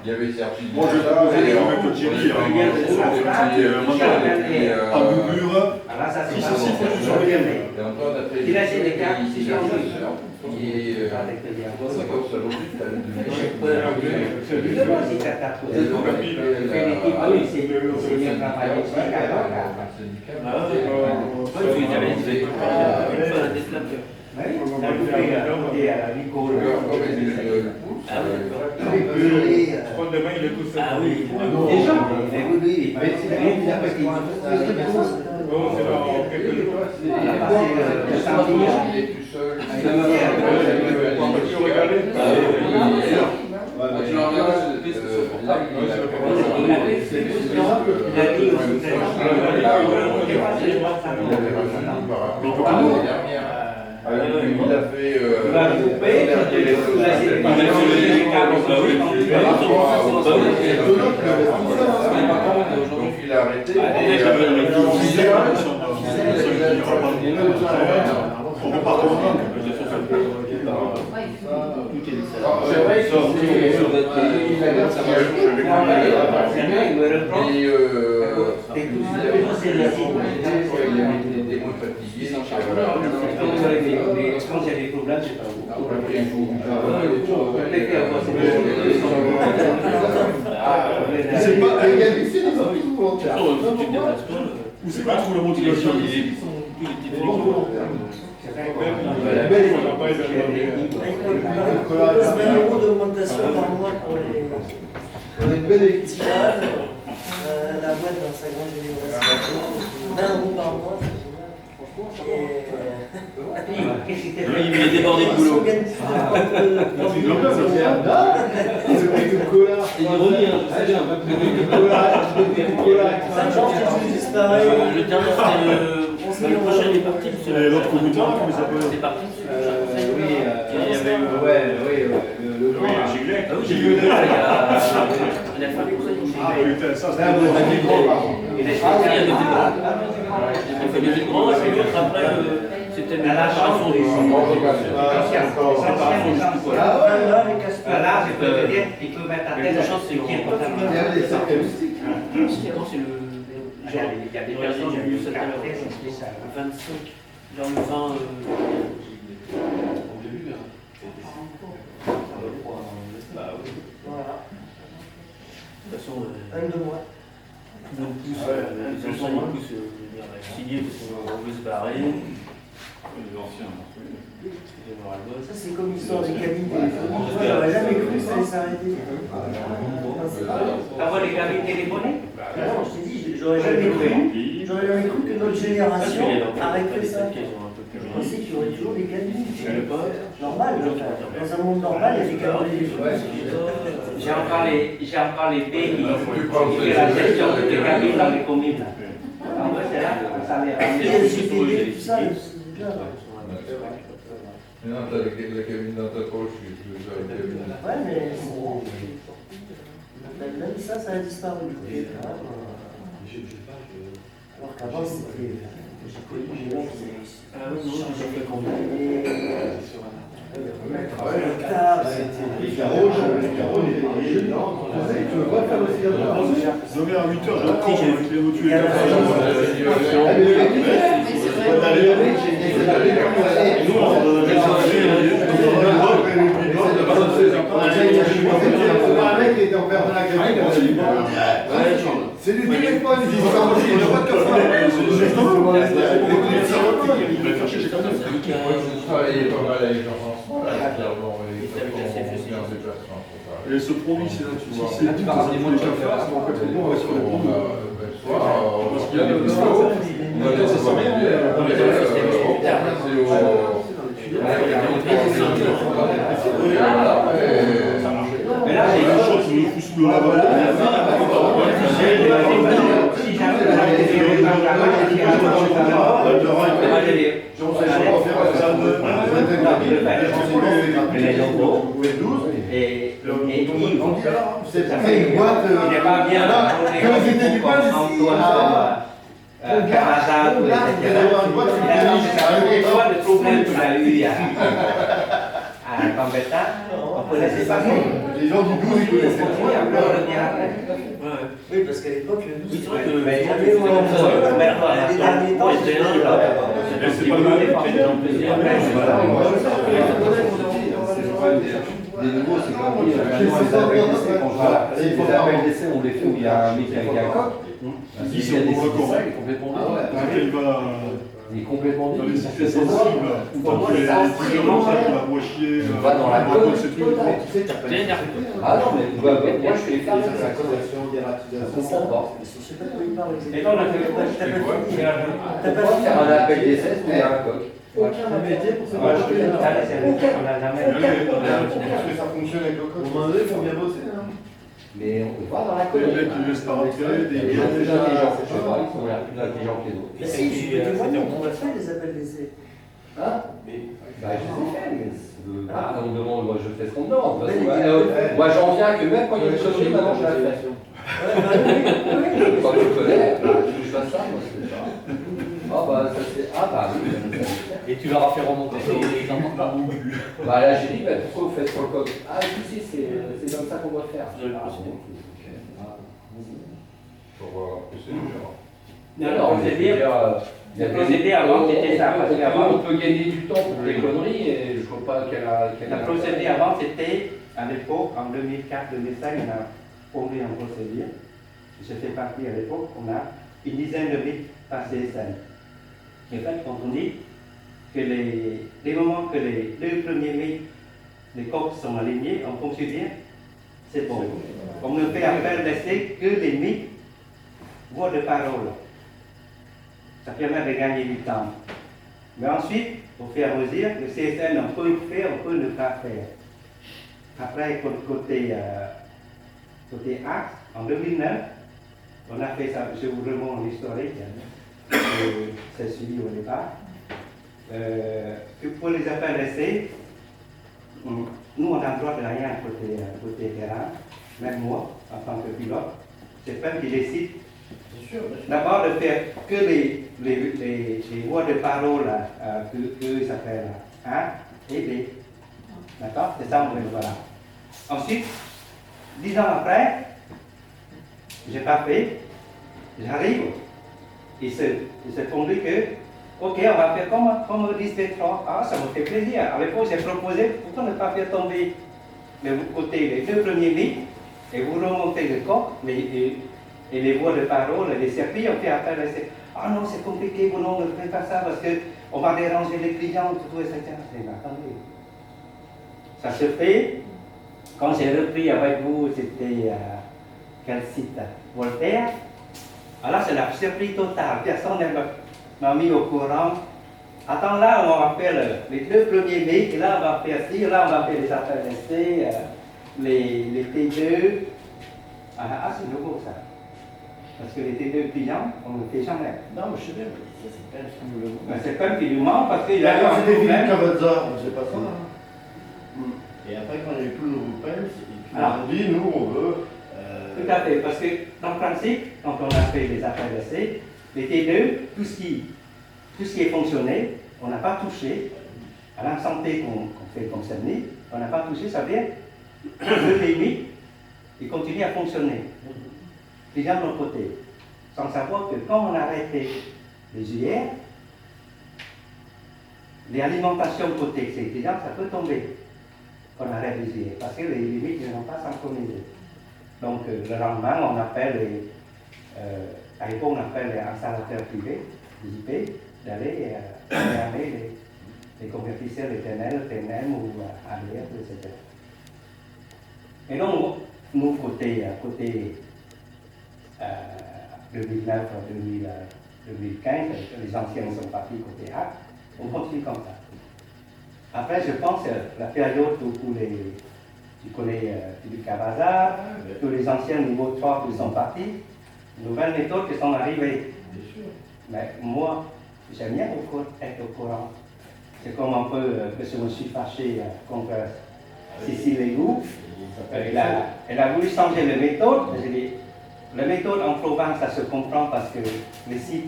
I: il y avait Sergi.
F: Moi, je vais proposer avec Thierry, à Bubure. Qui se situe sur le gamin.
C: Il a fait des cartes,
I: Et c'est comme ça, aujourd'hui, tu as le
C: celui-là aussi, tu as trouvé. L'équipe, oui, c'est bien travaillé.
F: Demain, il est tout seul.
J: Ah oui.
C: Déjà, il a
F: c'est dans quelques jours.
I: Il a fait. Donc il a arrêté. C'est vrai que
C: c'est la
I: Il était moins fatigué.
C: Je pense qu'il y a des problèmes, c'est pas vous.
F: C'est pas un gars ici, ils ont tous volontaires. Ou c'est pas trop la motivation ici.
J: Il propose 20 € d'augmentation par mois pour les petits âges. La boîte dans sa grande génération. 20 € par mois, c'est génial.
C: Qu'est-ce qui t'est
H: Il est débordé de boulot. Ironie, hein, je sais, un peu plus
J: disparaît.
H: le dernier, c'était le prochain est parti.
F: L'autre commutant, comment il s'appelle?
H: C'est parti.
C: Oui,
H: il y avait eu.
C: le
F: Giglet.
H: Ah oui, j'ai vu il y a. Il a fait un conseil.
F: Ah, putain, ça, c'était
C: Il est
H: On fait des grands, et puis après, c'était une préparation du
C: Là, je peux te dire qu'il peut mettre à telle chance c'est qui est pas
J: Il y avait des cercles acoustiques.
H: c'est le.
C: Il y a des personnes qui ont eu cette
H: Le 25, genre le 20. Au début, bah oui.
J: Voilà.
H: De toute façon,
J: 22 mois.
H: les enfants ils poussent signer parce qu'on veut se barrer.
F: Les anciens.
J: Ça, c'est comme l'histoire des cabines téléphoniques. J'aurais jamais cru que ça allait s'arrêter.
C: Ah ouais, les cabines téléphoniques?
J: Non, je t'ai dit, j'aurais jamais cru que notre génération arrêterait ça. Je pensais qu'il y aurait toujours des cabines. Normal, dans un monde normal, il y a des cabines téléphoniques.
C: J'ai encore les pays qui font la gestion des cabines dans les communes. En vrai, c'est là que ça les
J: Et
C: ramène.
J: le GPD, tout ça, c'est déjà.
I: Maintenant, t'as la cabine dans ta poche, tu veux faire une cabine.
J: Ouais, mais même ça, ça a disparu. Alors qu'avant, c'était. J'ai connu des mecs qui changeaient les combinaisons.
F: Les carreaux, tu veux pas faire aussi la demain à 8h, j'ai appris, j'ai tué les c'est du téléphone, il dit ça, il n'y a pas de café. Et ce produit, c'est là, tu vois. C'est tout dans un monde de face, mais en fait, on va sur le produit. Parce qu'il y a des discours, on a des
C: Mais là, c'est une chose qui
F: pousse le lavabo.
C: si jamais vous avez des
F: c'est une boîte.
C: Il n'est pas bien.
F: Quand ils étaient du pain ici,
C: Carazade, etc. C'est quoi le problème qu'il a eu à Gambetta? On connaissait pas.
F: Les gens du 12, ils connaissaient pas.
J: Oui, parce qu'à l'époque, le 12,
H: c'est vrai que
J: il y avait les derniers temps,
H: c'était un là.
F: C'est pas le même.
G: Les nouveaux, c'est comme dit, maintenant les appels d'essai, quand je vois les appels d'essai, on les fait où il y a un mec avec un coq.
F: Ils sont complètement
G: il est complètement
F: il va
G: il est complètement
F: dans les
G: dit.
F: situations sensibles, ou quand tu es en prison, ça te va moitié.
G: Va dans la coque.
F: c'est tout.
G: Ah non, mais moi je fais les faire la coque. Je comprends pas.
J: Je sais pas de quoi il parle.
C: Et toi, on a fait quoi?
J: T'as pas fini.
G: T'as pas faire un appel d'essai, mais il y a un coq.
J: Aucun métier pour ça.
C: On a jamais.
F: Ça fonctionne avec le code. On il faut bien bosser.
G: Mais on va dans la coque.
F: Les mecs, ils laissent pas retirer des
G: Ils sont plus intelligents, je sais pas, ils sont plus intelligents que les autres.
J: Mais si, je peux témoigner, on a fait des appels d'essai.
G: Hein? Bah, je les ai fait, mais on me demande, moi je fais ce qu'on me demande. Moi j'en viens que même quand il y a des choses, maintenant je la fais. Quand tu connais, tu veux que je fasse ça, moi c'est ça. Ah bah ça c'est. Ah bah oui.
H: Et tu leur as fait remonter les enfants.
G: Bah là j'ai dit, bah, pourquoi vous faites sur le code? Ah si, c'est comme ça qu'on doit faire.
I: Pour voir que c'est dur.
G: Non, mais
C: procédé,
G: il y a
C: le procédé avant c'était ça. Parce qu'avant,
G: on peut gagner du temps pour les conneries et je vois pas quelle
C: le procédé avant c'était, à l'époque, en 2004-2005, on a fondé un procédé. Je fais partie à l'époque, on a une dizaine de mythes par CSN. Et en fait, quand on dit que les moments que les deux premiers mythes, les coques sont alignés, on considère, c'est bon. On ne fait appel d'essai que les mythes, voix de parole. Ça permet de gagner du temps. Mais ensuite, au fur et à mesure, le CSN, on peut faire, on peut ne pas faire. Après, côté axe, en 2009, on a fait ça, je vous remonte l'historique, c'est suivi au départ. Pour les appels d'essai, nous on a le droit de rien côté terrain, même moi, en tant que pilote. C'est pas qui décide d'abord de faire que les voix de parole que s'appellent A et B. D'accord? C'est ça, voilà. Ensuite, 10 ans après, j'ai pas fait, j'arrive, il s'est tombé que, ok, on va faire comme le 10 3. Ah, ça me fait plaisir. À l'époque, j'ai proposé, pourquoi ne pas faire tomber de votre côté les deux premiers mythes et vous remontez le coq et les voix de parole, les circuits, on fait appel à ces. Ah non, c'est compliqué, vous non, ne faites pas ça parce qu'on va déranger les clients, tout, etc. Mais attendez. Ça se fait. Quand j'ai repris avec vous, c'était quel site? Voltaire. Alors c'est la surprise totale. Personne ne m'a mis au courant. Attends, là, on va faire les deux premiers mythes, là, on va faire ci, là, on va faire les appels d'essai, les T2. Ah, c'est nouveau ça. Parce que les T2 clients, on ne le fait jamais.
B: Non, mais je sais bien, mais ça, c'est pas ce qui nous le
C: Mais c'est pas qui nous ment parce qu'il y a
B: quand
C: un
B: c'était Philippe
C: problème.
B: Cavazza, on ne faisait pas ça. Hein. Et après, quand il y a eu tout le nouveau Pence, on a dit, nous, on veut.
C: Tout à fait, parce que dans le principe, quand on a fait les appels d'essai, les T2, tout ce qui est fonctionné, on n'a pas touché. À l'instant T qu'on fait comme ça, on n'a pas touché, ça veut dire que les mythes, ils continuent à fonctionner. Déjà de notre côté. Sans savoir que quand on a arrêté les UR, les alimentations côté clients, ça peut tomber. Quand on arrête les UR, parce que les mythes ne sont pas synchronisés. Donc le lendemain, on appelle à l'époque, on appelle les installateurs privés, les IP, d'aller fermer les convertisseurs éternels, TNM ou ADR, etc. Et donc, nous, côté 2009 à 2015, les anciens sont partis côté A, on continue comme ça. Après, je pense la période où tu connais Philippe Cavazza, tous les anciens niveau 3 qui sont partis, nouvelles méthodes qui sont arrivées. Mais moi, j'aime bien être au courant. C'est comme un peu que je me suis fâché contre Cécile Legout. Elle a voulu changer les méthodes. J'ai dit, les méthodes en Provence, ça se comprend parce que les sites,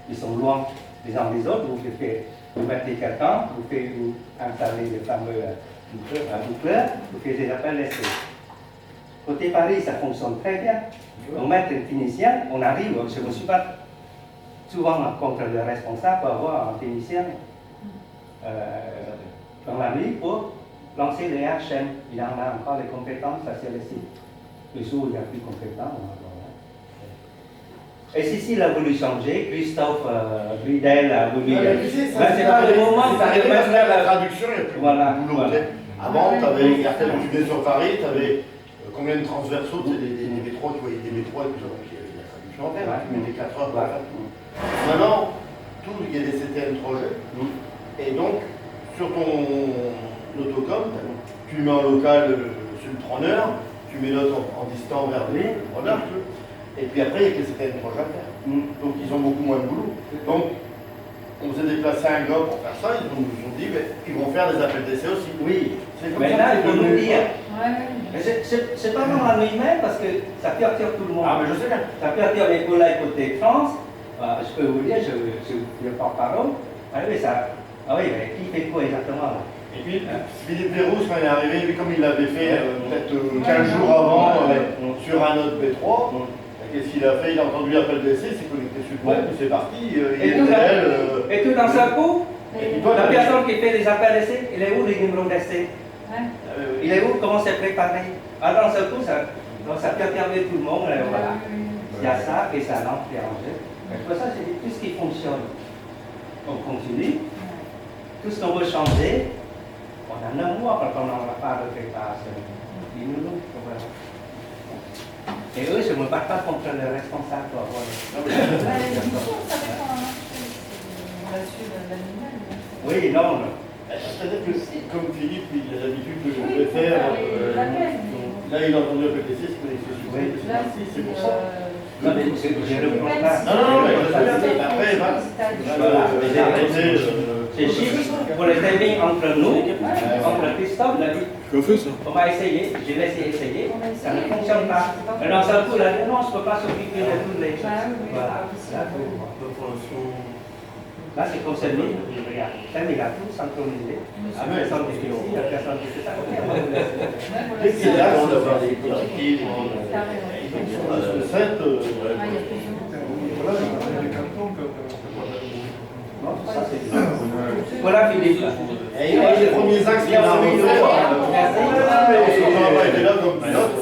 C: ils sont loin les uns des autres. Vous mettez quelqu'un, vous installez le fameux boucleur, vous faites des appels d'essai. Côté Paris, ça fonctionne très bien. On met un technicien, on arrive, je me suis pas souvent contre le responsable pour avoir un technicien dans la nuit pour lancer les HM. Il en a encore les compétences, ça c'est le site. Le jour où il n'y a plus de compétences, on va voir. Et Cécile a voulu changer, Christophe Bridel a voulu.
B: C'est pas le moment, c'est arrivé parce que la traduction, il n'y a plus de boulot. Avant, tu avais écarté le tunnel sur Paris, tu avais combien de transversaux, des métros, tu voyais des métros et puis la traduction en fait, tu mettais 4 heures. Maintenant, il y a des CTN projets, et donc, sur ton autocom, tu mets en local sur le preneur, tu mets l'autre en distant vers le preneur, et puis après, il y a que les CTN projets à faire. Donc, ils ont beaucoup moins de boulot. Donc, on s'est déplacé un gars pour faire ça, ils nous ont dit, ils vont faire des appels d'essai aussi.
C: Oui, mais là, il faut nous dire. C'est pas dans la nuit même parce que ça perturbe tout le monde.
B: Ah, mais je sais bien.
C: Ça perturbe les collègues côté France. Je peux vous dire, je le porte-parole. Ah oui, mais qui fait quoi exactement là?
B: Et puis, Philippe Pérouse, quand il est arrivé, lui, comme il l'avait fait peut-être 15 jours avant sur un autre B3, qu'est-ce qu'il a fait? Il a entendu l'appel d'essai, il s'est connecté sur le pont, puis c'est parti.
C: Et tout d'un seul coup, la personne qui fait les appels d'essai, il est où les numéros d'essai? Il est où? Comment c'est préparé? Alors d'un seul coup, ça permet tout le monde. Voilà. Il y a ça et ça lance qui est rangé. Pour ça, c'est tout ce qui fonctionne. On continue. Tout ce qu'on veut changer, on a 9 mois quand on n'a pas de préparation. Dis-nous, voilà. Et eux, je ne me bats pas contre le responsable. Oui, non.
B: C'est-à-dire que comme Philippe, il a l'habitude de le faire. Là, il a entendu l'appel d'essai, c'est pour ça.
C: Non, mais je ne comprends pas.
B: Non, après,
C: c'est chiffre pour le timing entre nous, entre Christophe, il a dit. On va essayer, je vais essayer, ça ne fonctionne pas. Et d'un seul coup, il a dit non, je ne peux pas s'occuper de toutes les choses. Voilà. Là, c'est comme celui, regarde, il a tout synchronisé. La personne qui fait ici, la personne qui fait ça.
B: Dès qu'il est là, on doit faire des directives.
C: Voilà Philippe.
B: Et les premiers axes qu'il a remis, on n'a pas été là comme pilote.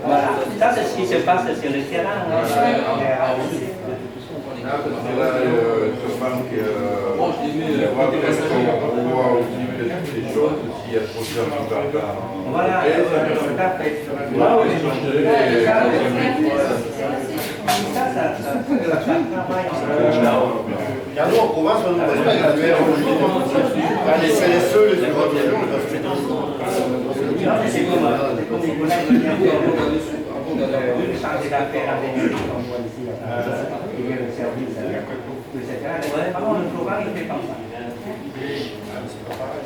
C: Voilà, ça c'est ce qui se passe sur le terrain. Voilà, tout à fait.
B: Car nous, en province, on nous pose pas les CSE, les évaluations, les
C: c'est comme les collègues qui viennent changer d'affaires avec nous, comme moi ici, il y a le service, etc. Par contre, le programme, il fait comme ça.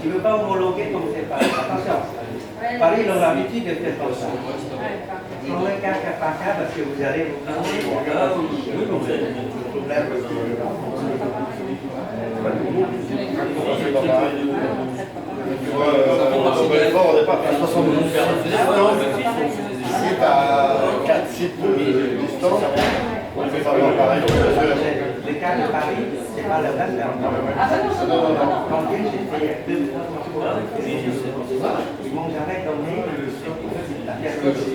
C: Tu ne veux pas homologuer comme c'est pas. Attention, Paris, ils ont l'habitude de faire comme ça. On regarde cas par cas parce que vous allez vous
B: au départ, à 72 c'est à 4 sites de distance. On fait savoir pareil.
C: Le cas de Paris, c'est pas le même. Quand j'étais ils m'ont jamais donné la personne de la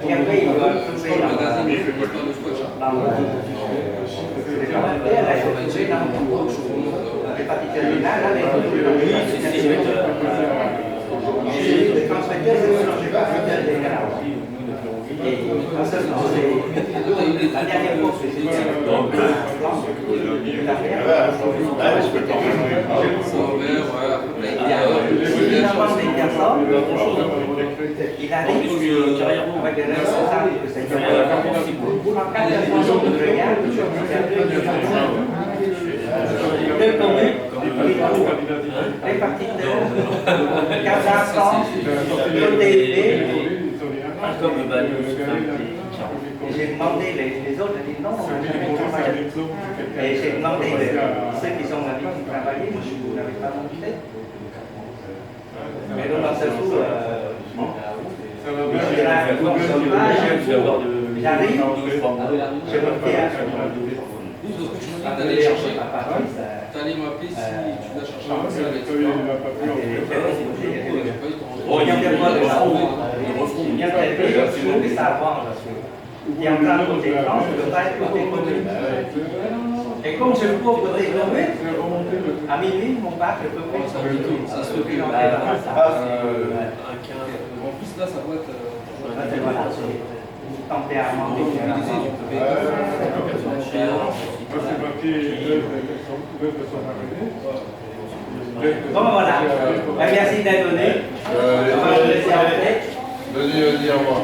C: et après, ils doivent trouver la dernière fois que j'ai il arrive avec des responsables de cette deux communes, répartiteurs, 15 instants, OTP, et j'ai demandé les autres, ils disent non, on n'a jamais travaillé. Et j'ai demandé ceux qui sont habitués de travailler, vous n'avez pas monté. Mais donc, dans ce coup, j'arrive, je me fais
K: T'allais chercher. T'allais m'appeler si tu l'as cherché.
C: Bon, il y a des fois de la roue. Il y a des savoir qui est en train de côté France, je ne peux pas être côté commune. Et comme je cours côté commune, à minuit, mon père, je peux pas.
K: Ça se fait. En plus, là, ça doit être.
C: Tempérament différent. Bon, voilà. Merci d'être venu. On va vous laisser entrer.
I: Vas-y, au revoir.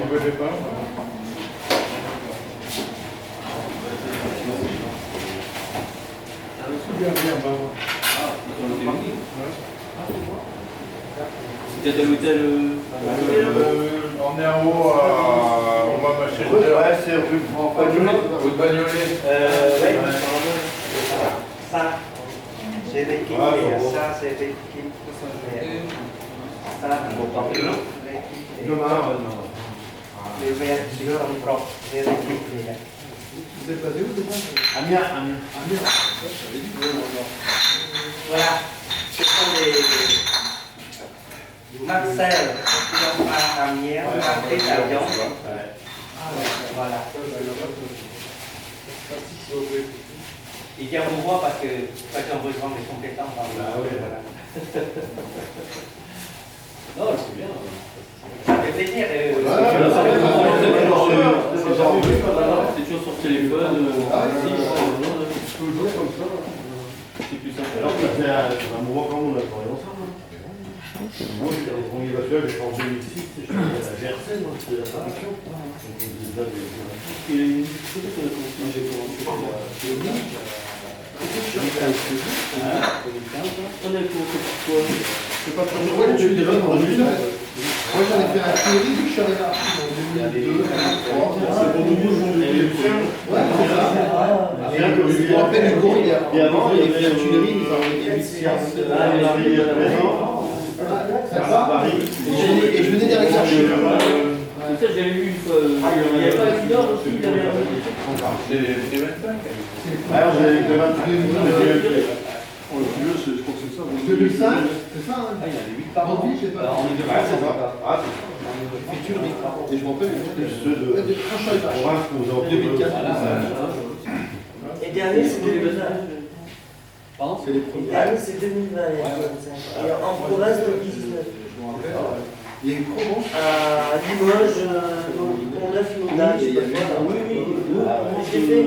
I: On est en haut, on va marcher.
B: Ouais, c'est rue Bagnolet.
I: Rue de Bagnolet.
J: Ça, c'est l'équipe, et ça, c'est l'équipe. Ça, les verts qui sont propres, c'est l'équipe.
F: Vous êtes basé où déjà
J: Amiens. Voilà, ce sont des Marcel qui ont à Amiens, Marcel à Lyon. Voilà. Il vient vous voir parce que chacun besoin des compétences dans le voilà. Non, c'est bien. Ça fait plaisir.
H: C'est toujours sur téléphone. Toujours comme ça. C'est plus simple. Alors que c'est un moment quand on a travaillé ensemble. Moi, quand il va faire, j'ai changé en 2006, je suis à la GRC, c'était la traduction. Et peut-être qu'on a commencé on a commencé pourquoi c'est pas pour
F: moi, tu es là dans 2009. Moi, j'en ai fait un théorie, vu que je suis allé là. C'est pour nous, je me rappelle du cours hier. Et avant, il y avait la Tuilerie, ils ont des sciences. Et je venais des recherches.
H: Ça, j'avais vu une fois. Il n'y avait pas une heure aussi, il y avait un
I: C'est 25.
F: Alors, j'avais le 22
H: je crois que c'est ça.
F: 2005, c'est ça, hein?
H: Ah, il y a 8 par an.
F: Je sais pas.
H: On est de c'est ça. Ah,
F: Et je me rappelle ceux de Franchon et Vache. 2004.
J: Et dernier, c'est 2020.
H: Pardon?
F: C'est les
J: Et
F: premiers.
J: dernier, c'est 2020. Et en province, 2019.
F: Il y a eu comment
J: À Limoges, on a fait une date, je sais pas quoi. Oui. J'ai fait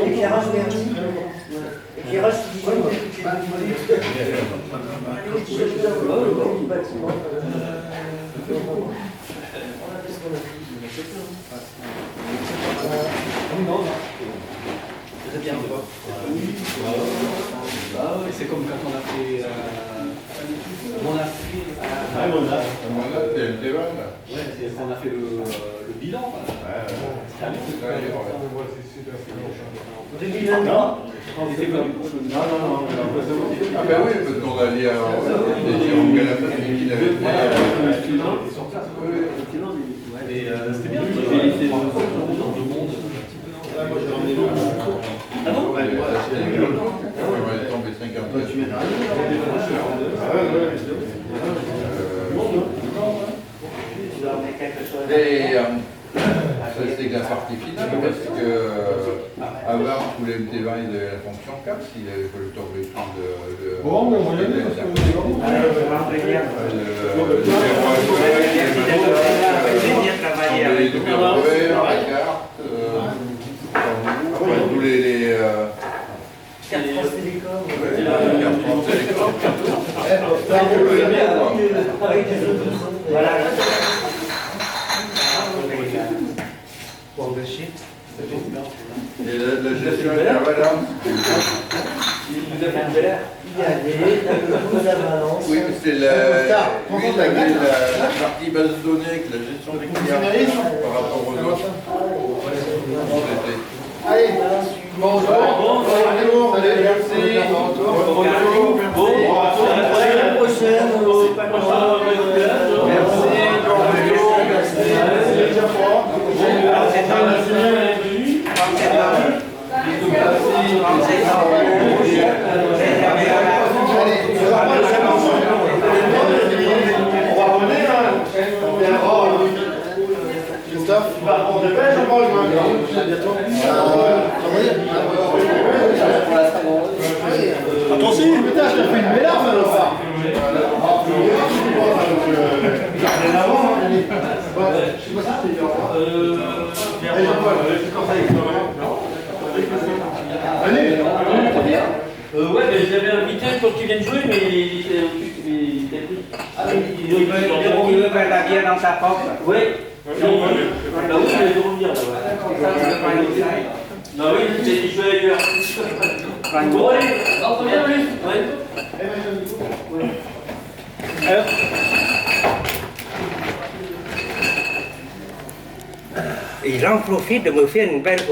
J: éclairage verdi. Éclairage qui dit du bâtiment.
H: bien. Ah oui, c'est comme quand on a fait mon Afrique. On a fait le bilan.
J: C'était 2023.
H: On était connus. Non.
I: Ah ben oui, parce qu'on a dit en Galata, il avait fait.
H: Et c'était bien, j'ai laissé le monde
F: Moi j'ai ramené l'eau.
H: Ah bon?
I: Ouais, on va tomber 50.
F: Tu viens d'arriver.
I: Et ça c'était qu'un parti final parce que avant tous les MT20 ils avaient la fonction 4, s'il avait pas le temps de l'étude de.
F: Bon, mais on va y aller parce qu'on est
I: les numéros verts, la carte, tous les
J: 4 France Télécom. Avec des autres. Voilà. Pour le shit.
I: et la gestion de la balance.
J: Il y a des avalances.
I: Oui, c'est la partie base de données avec la gestion des clients par rapport aux autres.
F: Allez, bonjour, allez, merci,
J: À la prochaine.
F: Christophe, on dépêche, on mange attention, putain, je t'ai fait une belle arme alors.
H: Ouais, mais je l'avais invité pour qu'il vienne jouer, mais il était pris. Ah, il
C: veut faire la bière dans sa porte.
H: Oui. Bah oui, il allait revenir là-bas. Non, oui, je vais ailleurs. Bon, allez, rentre bien plus. Ouais. Alors
C: Et j'en profite de me faire une belle